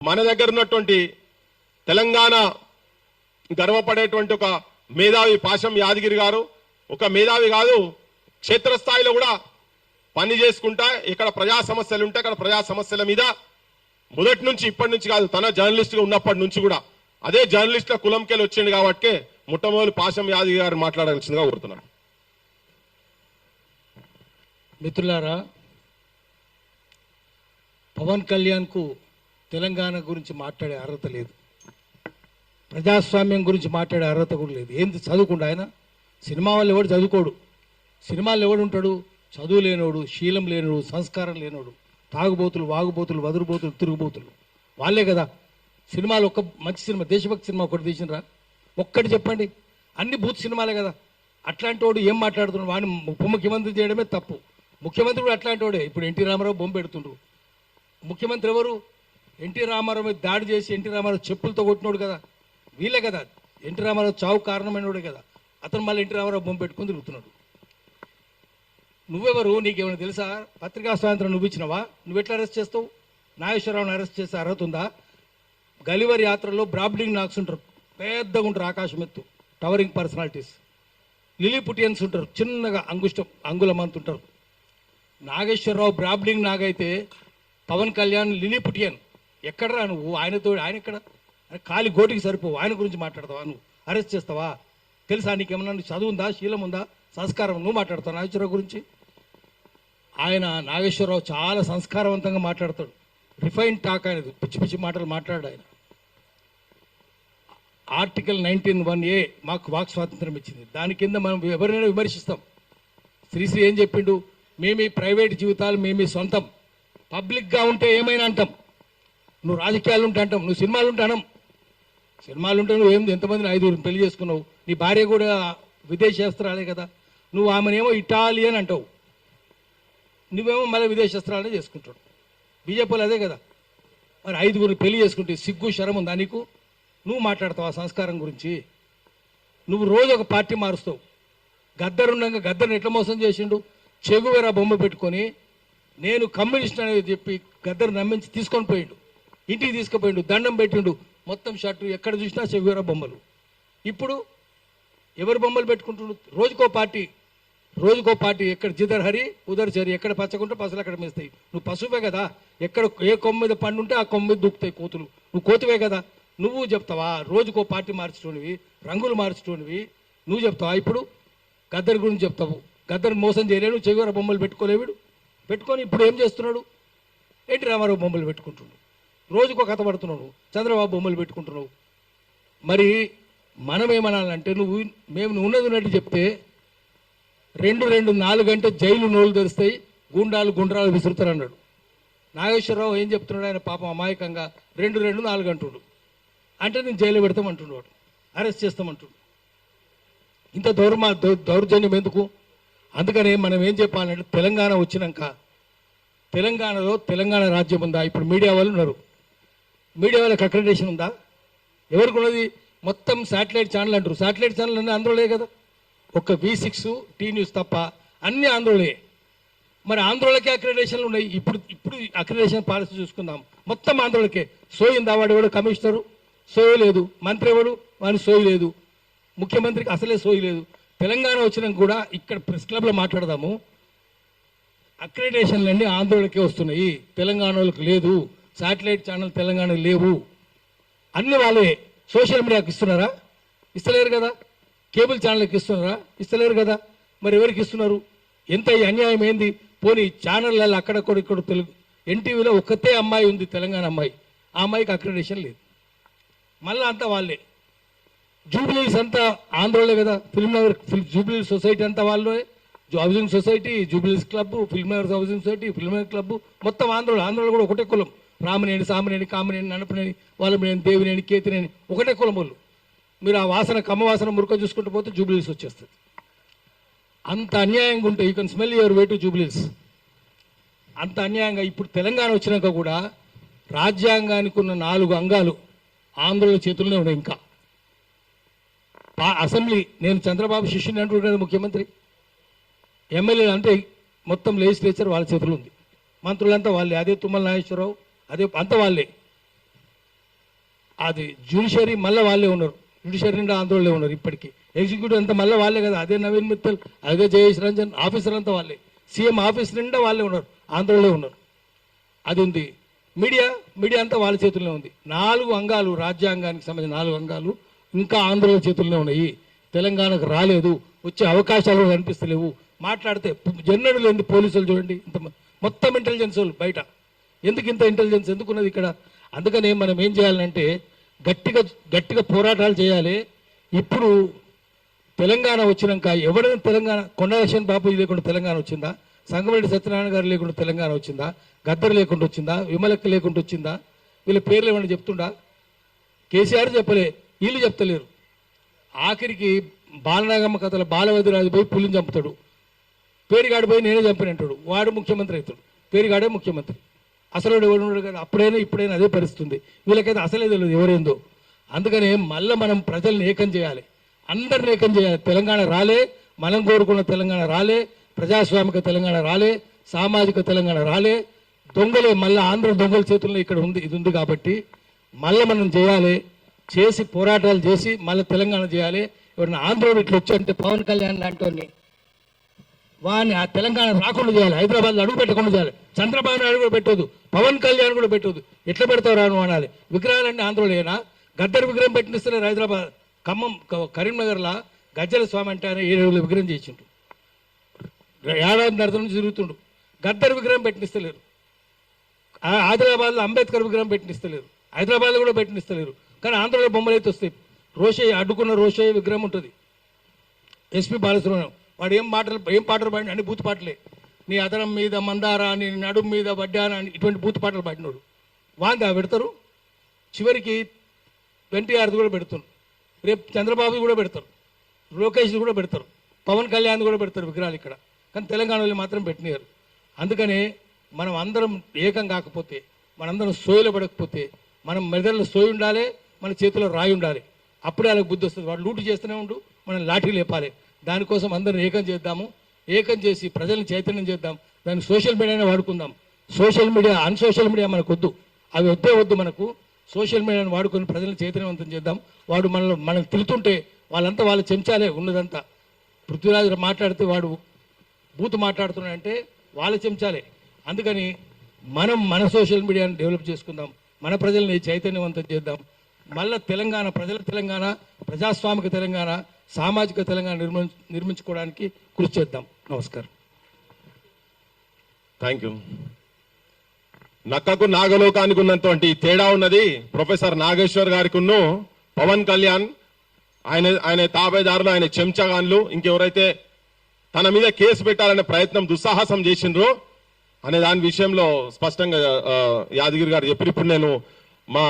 మన దగ్గర ఉన్నటువంటి తెలంగాణ గర్వపడేటువంటి ఒక మేధావి పాశం యాదగిరి గారు ఒక మేధావి కాదు, క్షేత్రస్థాయిలో కూడా పని చేసుకుంటా ఇక్కడ ప్రజా సమస్యలు ఉంటే అక్కడ ప్రజా సమస్యల మీద మొదటి నుంచి ఇప్పటి నుంచి కాదు, తన జర్నలిస్ట్ గా ఉన్నప్పటి నుంచి కూడా అదే జర్నలిస్టుల కులంకెళ్ళి వచ్చింది కాబట్టి మొట్టమొదటి పాశం యాదగిరి గారు మాట్లాడాల్సిందిగా కోరుతున్నాను. మిత్రులారా, పవన్ కళ్యాణ్కు తెలంగాణ గురించి మాట్లాడే అర్హత లేదు, ప్రజాస్వామ్యం గురించి మాట్లాడే అర్హత కూడా లేదు. ఏంది చదువుకుండా ఆయన? సినిమా వాళ్ళు ఎవడు చదువుకోడు, సినిమాల్లో ఎవడు ఉంటాడు? చదువు లేనోడు, శీలం లేనోడు, సంస్కారం లేనోడు, తాగుబోతులు, వాగుబోతులు, వదురుబోతులు, తిరుగుబోతులు వాళ్ళే కదా. సినిమాలు ఒక్క మంచి సినిమా, దేశభక్తి సినిమా ఒకటి తీసినరా? ఒక్కటి చెప్పండి. అన్ని బూత్ సినిమాలే కదా. అట్లాంటి వాడు ఏం మాట్లాడుతున్నాడు? వాడిని ఉప ముఖ్యమంత్రి చేయడమే తప్పు. ముఖ్యమంత్రి కూడా అట్లాంటి వాడే. ఇప్పుడు ఎన్టీ రామారావు బొమ్మ పెడుతుండ్రు. ముఖ్యమంత్రి ఎవరు? ఎన్టీ రామారావు మీద దాడి చేసి ఎన్టీ రామారావు చెప్పులతో కొట్టినోడు కదా, వీళ్ళే కదా. ఎన్టీ రామారావు చావు కారణమైనోడే కదా. అతను మళ్ళీ ఎన్టీ రామారావు బొమ్మ పెట్టుకుని తిరుగుతున్నాడు. నువ్వెవరు? నీకేమైనా తెలుసా? పత్రికా స్వాతంత్రం నువ్వు ఇచ్చినవా? నువ్వు ఎట్లా అరెస్ట్ చేస్తావు? నాగేశ్వరరావుని అరెస్ట్ చేసే అర్హత ఉందా? గలివర్ యాత్రలో బ్రాబ్డింగ్ నాక్స్ ఉంటారు, పెద్దగా ఉంటారు, ఆకాశం ఎత్తు, టవరింగ్ పర్సనాలిటీస్. లిలీపుటియన్స్ ఉంటారు, చిన్నగా అంగుళమంత ఉంటారు. నాగేశ్వరరావు బ్రాబ్డింగ్ నాగైతే పవన్ కళ్యాణ్ లిలీపుటియన్. ఎక్కడరా నువ్వు? ఆయనతో ఆయన ఎక్కడ? కాలి గోటికి సరిపోవు. ఆయన గురించి మాట్లాడతావా? నువ్వు అరెస్ట్ చేస్తావా? తెలుసా నీకేమన్నా? చదువు ఉందా, శీలం ఉందా, సంస్కారం? నువ్వు మాట్లాడతావు నాగేశ్వరరావు గురించి? ఆయన నాగేశ్వరరావు చాలా సంస్కారవంతంగా మాట్లాడతాడు. రిఫైన్ టాక్ అనేది, పిచ్చి పిచ్చి మాటలు మాట్లాడు ఆయన. ఆర్టికల్ 19(1)A మాకు వాక్ స్వాతంత్రం ఇచ్చింది. దాని కింద మనం ఎవరినైనా విమర్శిస్తాం. శ్రీశ్రీ ఏం చెప్పిండు? మేమీ ప్రైవేట్ జీవితాలు మేమీ సొంతం, పబ్లిక్గా ఉంటే ఏమైనా అంటాం. నువ్వు రాజకీయాలు ఉంటే అంటాం, నువ్వు సినిమాలు ఉంటే అనం. సినిమాలు ఉంటే నువ్వు ఎంతమందిని 5 పెళ్లి చేసుకున్నావు? నీ భార్య కూడా విదేశస్త్రాలే కదా. నువ్వు ఆమెనేమో ఇటాలియన్ అంటావు, నువ్వేమో మళ్ళీ విదేశస్త్రాలనే చేసుకుంటాడు. బీజేపీలు అదే కదా. మరి 5 పెళ్లి చేసుకుంటే సిగ్గు శరం ఉందా నీకు? నువ్వు మాట్లాడతావు ఆ సంస్కారం గురించి? నువ్వు రోజు ఒక పార్టీ మారుస్తావు. గద్దరుండగా గద్దర్ని ఎట్లా మోసం చేసిండు? చెగువేరా బొమ్మ పెట్టుకొని నేను కమ్యూనిస్ట్ అనేది చెప్పి గద్దరు నమ్మించి తీసుకొని పోయిండు, ఇంటికి తీసుకుపోయిండు, దండం పెట్టిండు, మొత్తం షర్టు ఎక్కడ చూసినా చెగువేరా బొమ్మలు. ఇప్పుడు ఎవరు బొమ్మలు పెట్టుకుంటుండు? రోజుకో పార్టీ. ఎక్కడ జిదర్ హరి ఉదర్ చరి, ఎక్కడ పచ్చకుంటే పసలు అక్కడ మేస్తాయి. నువ్వు పశువే కదా. ఎక్కడ ఏ కొమ్మ మీద పండు ఉంటే ఆ కొమ్మ మీద దూకుతాయి కోతులు. నువ్వు కోతివే కదా. నువ్వు చెప్తావా? రోజుకో పార్టీ మార్చుకోనివి, రంగులు మార్చుకోనివి నువ్వు చెప్తావా? ఇప్పుడు గద్దర్ గురించి చెప్తావు. గద్దర్ మోసం చేయలేడు, చెగువేరా బొమ్మలు పెట్టుకోలేవిడు. పెట్టుకొని ఇప్పుడు ఏం చేస్తున్నాడు? ఎన్టీ రామారావు బొమ్మలు పెట్టుకుంటున్నాడు, రోజుకో కథ పడుతున్నాడు, చంద్రబాబు బొమ్మలు పెట్టుకుంటున్నావు. మరి మనం ఏమనాలంటే, మేము ఉన్నది ఉన్నట్టు చెప్తే 2-4 గంటలు జైలు నోళ్ళు తెరుస్తాయి, గుండ్రాలు విసురుతారు అన్నాడు. నాగేశ్వరరావు ఏం చెప్తున్నాడు? ఆయన పాపం అమాయకంగా 2-4 గంటలు అంటే నేను జైలు పెడతామంటున్నాడు, అరెస్ట్ చేస్తామంటున్నాడు. ఇంత దౌర్జన్యం ఎందుకు? అందుకనే మనం ఏం చెప్పాలంటే, తెలంగాణ వచ్చినాక తెలంగాణలో తెలంగాణ రాజ్యం ఉందా? ఇప్పుడు మీడియా వాళ్ళు ఉన్నారు, మీడియా వాళ్ళకి అక్రెడిటేషన్ ఉందా? ఎవరికి ఉన్నది? మొత్తం శాటిలైట్ ఛానల్ అంటారు. శాటిలైట్ ఛానల్ అన్నీ ఆంధ్రలే కదా. ఒక V6 టీ న్యూస్ తప్ప అన్ని ఆంధ్రలే. మరి ఆంధ్రలకే అక్రెడిటేషన్లు ఉన్నాయి. ఇప్పుడు అక్రెడిటేషన్ పాలసీ చూసుకుందాం, మొత్తం ఆంధ్రలకే. సోయిందా? వాడు ఎవడు కమిషనరు? సోయి లేదు. మంత్రి ఎవడు? వాడిని సోయి లేదు. ముఖ్యమంత్రికి అసలే సోయి లేదు. తెలంగాణ వచ్చినాక కూడా ఇక్కడ ప్రెస్ క్లబ్లో మాట్లాడదాము, అక్రెడిటేషన్లు అన్నీ ఆంధ్రలకే వస్తున్నాయి, తెలంగాణ వాళ్ళకి లేదు. శాటిలైట్ ఛానల్ తెలంగాణ లేవు, అన్ని వాళ్ళే. సోషల్ మీడియాకి ఇస్తున్నారా? ఇస్తలేరు కదా. కేబుల్ ఛానల్కి ఇస్తున్నారా? ఇస్తలేరు కదా. మరి ఎవరికి ఇస్తున్నారు? ఎంత అన్యాయం ఏంది? పోనీ ఛానళ్ళల్లో అక్కడక్కడ ఇక్కడ తెలుగు ఎన్టీవీలో ఒక్కతే అమ్మాయి ఉంది, తెలంగాణ అమ్మాయి. ఆ అమ్మాయికి అక్రెడిటేషన్ లేదు. మళ్ళీ అంతా వాళ్ళే. జూబ్లీస్ అంతా ఆంధ్రలో కదా. ఫిల్మ్ నగర్ జూబ్లీ సొసైటీ అంతా వాళ్ళే. Housing society, Jubilees club, Film Nagar housing society, Film Nagar club మొత్తం ఆంధ్రలో కూడా ఒకటే కులం. రామనేని, సామనేని, కామనేని, ననపనేని, వాళ్ళమనేని, దేవినేని, కేతినేని ఒకటే కులం వాళ్ళు. మీరు ఆ వాసన, కమ్మ వాసన మురుక చూసుకుంటూ పోతే జూబ్లీస్ వచ్చేస్తుంది. అంత అన్యాయంగా ఉంటే you can smell your way to Jubilees. అంత అన్యాయంగా ఇప్పుడు తెలంగాణ వచ్చినాక కూడా రాజ్యాంగానికి ఉన్న 4 అంగాలు ఆంధ్రుల చేతుల్లోనే ఉన్నాయి. ఇంకా అసెంబ్లీ, నేను చంద్రబాబు శిష్యుని అంటున్నాడు ముఖ్యమంత్రి. ఎమ్మెల్యేలు అంటే మొత్తం లెజిస్లేచర్ వాళ్ళ చేతుల్లో ఉంది, మంత్రులంతా వాళ్ళే. అదే తుమ్మల నాగేశ్వరరావు, అదే అంతా వాళ్ళే. అది జ్యుడిషియరీ మళ్ళీ వాళ్ళే ఉన్నారు, జ్యుడిషియరీ నిండా ఆందోళనలో ఉన్నారు ఇప్పటికీ. ఎగ్జిక్యూటివ్ అంతా మళ్ళీ వాళ్ళే కదా, అదే నవీన్ మిత్తల్, అదే జయేష్ రంజన్, ఆఫీసర్ అంతా వాళ్ళే, సీఎం ఆఫీస్ నిండా వాళ్ళే ఉన్నారు, ఆందోళనలో ఉన్నారు. అది ఉంది. మీడియా అంతా వాళ్ళ చేతుల్లో ఉంది. 4 అంగాలు, రాజ్యాంగానికి సంబంధించిన 4 అంగాలు ఇంకా ఆంధ్రుల చేతుల్లో ఉన్నాయి. తెలంగాణకు రాలేదు, వచ్చే అవకాశాలు కనిపిస్తలేవు. మాట్లాడితే జన్నడు లేని పోలీసులు చూడండి, ఇంత మొత్తం ఇంటెలిజెన్స్ వాళ్ళు బయట. ఎందుకు ఇంత ఇంటెలిజెన్స్ ఎందుకున్నది ఇక్కడ? అందుకనే మనం ఏం చేయాలంటే గట్టిగా పోరాటాలు చేయాలి. ఇప్పుడు తెలంగాణ వచ్చినాక ఎవరైనా తెలంగాణ, కొండలక్ష్మణ్ బాబు లేకుండా తెలంగాణ వచ్చిందా? సంగమరెడ్డి సత్యనారాయణ గారు లేకుండా తెలంగాణ వచ్చిందా? గద్దర్ లేకుండా వచ్చిందా? విమలక్క లేకుండా వచ్చిందా? వీళ్ళ పేర్లు ఏమన్నా చెప్తుండా? కేసీఆర్ చెప్పలే, వీళ్ళు చెప్తలేరు. ఆఖరికి బాలనాగమ్మ కథల బాలవదిరాజు పోయి పులిని చంపుతాడు, పేరుగాడు పోయి నేనే చంపినంటాడు, వాడు ముఖ్యమంత్రి అవుతాడు, పేరుగాడే ముఖ్యమంత్రి. అసలు ఎవరు కదా, అప్పుడైనా ఇప్పుడైనా అదే పరిస్థితుంది. వీళ్ళకైతే అసలే తెలియదు ఎవరేందో. అందుకనే మళ్ళీ మనం ప్రజల్ని ఏకం చేయాలి, అందరిని ఏకం చేయాలి. తెలంగాణ రాలే, మనం కోరుకున్న తెలంగాణ రాలే, ప్రజాస్వామిక తెలంగాణ రాలే, సామాజిక తెలంగాణ రాలే. దొంగలే మళ్ళీ ఆంధ్ర దొంగల చేతుల్లో ఇక్కడ ఉంది, ఇది ఉంది. కాబట్టి మళ్ళీ మనం చేయాలి, చేసి పోరాటాలు చేసి మళ్ళీ తెలంగాణ చేయాలి. ఎవరైనా ఆంధ్రోడు ఇట్లా వచ్చి పవన్ కళ్యాణ్ లాంటి వాడిని ఆ తెలంగాణ రాకుండా చేయాలి, హైదరాబాద్లో అడుగు పెట్టకుండా చేయాలి. చంద్రబాబు నాయుడు కూడా పెట్టదు, పవన్ కళ్యాణ్ కూడా పెట్టదు. ఎట్లా పెడతావు రాను అనాలి. విగ్రహాలన్నీ ఆంధ్రలోనేనా? గద్దర్ విగ్రహం పెట్టిస్తారు హైదరాబాద్, ఖమ్మం, కరీంనగర్లో గజ్జల స్వామి అంటే ఆయన 7 విగ్రహం చేసిండు, ఏడాది నడత నుంచి తిరుగుతుండు. గద్దర్ విగ్రహం పెట్టిస్తలేరు. ఆదిలాబాద్లో అంబేద్కర్ విగ్రహం పెట్టిస్తలేరు, హైదరాబాద్లో కూడా పెట్టిస్తలేరు. కానీ ఆంధ్రలో బొమ్మలు అయితే వస్తాయి. రోషయ్య, అడ్డుకున్న రోషయ్య విగ్రహం ఉంటుంది. ఎస్పీ బాలసుబ్రహ్మణ్యం వాడు ఏం పాటలు పాడిన అన్ని బూత్ పాటలే. నీ అదనం మీద మందార, నీ నడుము మీద వడ్డాన అని ఇటువంటి బూత్ పాటలు పాడినోడు వాందా పెడతారు. చివరికి ఎన్టీఆర్ది కూడా పెడుతున్నారు, రేపు చంద్రబాబు కూడా పెడతారు, లోకేష్ కూడా పెడతారు, పవన్ కళ్యాణ్ కూడా పెడతారు విగ్రహాలు ఇక్కడ. కానీ తెలంగాణలో మాత్రం పెట్టినారు. అందుకనే మనం అందరం ఏకం కాకపోతే, మనందరం సోయిలో పడకపోతే, మనం మెదడులో సోయి ఉండాలి, మన చేతిలో రాయి ఉండాలి. అప్పుడే వాళ్ళకి బుద్ధి వస్తుంది. వాడు లూటు చేస్తూనే ఉండు, మనం లాఠీ లేపాలి. దానికోసం అందరం ఏకం చేద్దాము, ఏకం చేసి ప్రజలను చైతన్యం చేద్దాం. దాన్ని సోషల్ మీడియానే వాడుకుందాం. సోషల్ మీడియా, అన్సోషల్ మీడియా మనకు వద్దు, అవి వద్దు మనకు. సోషల్ మీడియాను వాడుకొని ప్రజలను చైతన్యవంతం చేద్దాం. వాడు మనం తిరుగుతుంటే వాళ్ళంతా వాళ్ళ చెంచాలే ఉన్నదంతా. పృథ్వీరాజు మాట్లాడితే వాడు బూత్ మాట్లాడుతున్నాడంటే వాళ్ళ చెంచాలే. అందుకని మనం మన సోషల్ మీడియాను డెవలప్ చేసుకుందాం, మన ప్రజల్ని చైతన్యవంతం చేద్దాం. మళ్ళా ప్రజల తెలంగాణ, ప్రజాస్వామిక తెలంగాణ, సామాజిక తెలంగాణ నిర్మించుకోవడానికి కృషి చేద్దాం. నమస్కారం. Thank you. నక్కకు నాగలోకానికి ఉన్నటువంటి తేడా ఉన్నది ప్రొఫెసర్ నాగేశ్వర్ గారికి పవన్ కళ్యాణ్, ఆయన తాబేదారులు, ఆయన చెంచగాన్లు, ఇంకెవరైతే తన మీద కేసు పెట్టాలనే ప్రయత్నం దుస్సాహసం చేసిండ్రో అనే దాని విషయంలో స్పష్టంగా యాదగిరి గారు చెప్పి ఇప్పుడు నేను